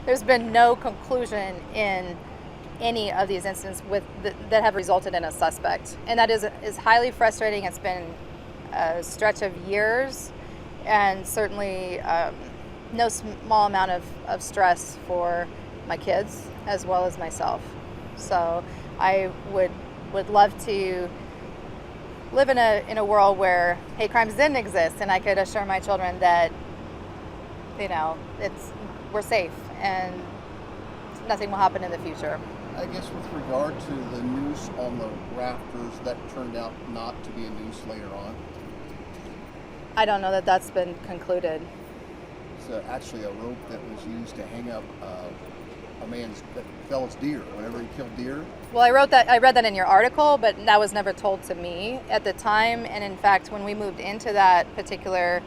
there's been no conclusion in any of these incidents that have resulted in a suspect, and that is highly frustrating. It's been a stretch of years, and certainly no small amount of stress for my kids as well as myself. So I would love to live in a world where hate crimes didn't exist, and I could assure my children that we're safe and nothing will happen in the future. I guess with regard to the noose on the rafters, that turned out not to be a noose later on. I don't know that that's been concluded. It's actually a rope that was used to hang up that fella's deer whenever he killed deer. Well, I read that in your article, but that was never told to me at the time. And in fact, when we moved into that particular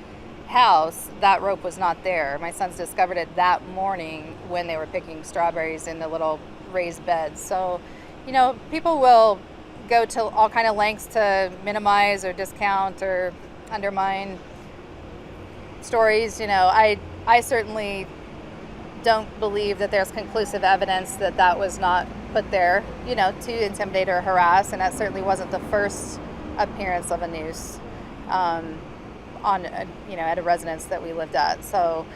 house, that rope was not there. My sons discovered it that morning when they were picking strawberries in the little raised beds. So, people will go to all kind of lengths to minimize or discount or undermine stories. I certainly don't believe that there's conclusive evidence that was not put there, to intimidate or harass, and that certainly wasn't the first appearance of a noose at a residence that we lived at. So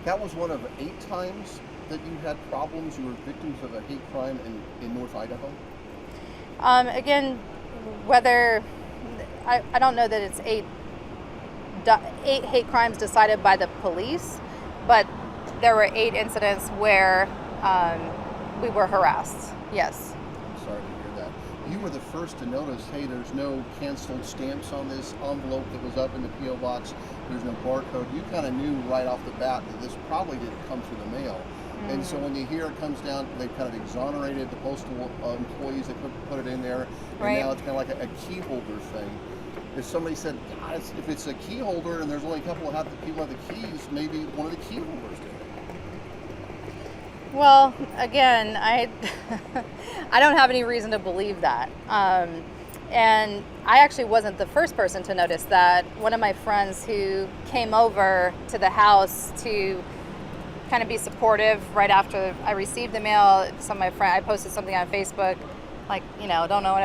that was one of 8 times that you had problems. You were victims of a hate crime in North Idaho. Again, whether I don't know that it's eight hate crimes decided by the police, but there were 8 incidents where we were harassed. Yes. I'm sorry to hear that. You were the first to notice, hey, there's no canceled stamps on this envelope that was up in the P.O. box. There's no barcode. You kind of knew right off the bat that this probably didn't come through the mail. Mm. And so when you hear it comes down, they've kind of exonerated the postal employees that put it in there. And right. Now it's kind of like a key holder thing. If somebody said, God, if it's a key holder and there's only a couple of people have the keys, maybe one of the key holders did it. Well, again, I don't have any reason to believe that. And I actually wasn't the first person to notice that. One of my friends who came over to the house to kind of be supportive right after I received the mail, I posted something on Facebook, like, don't know whatever.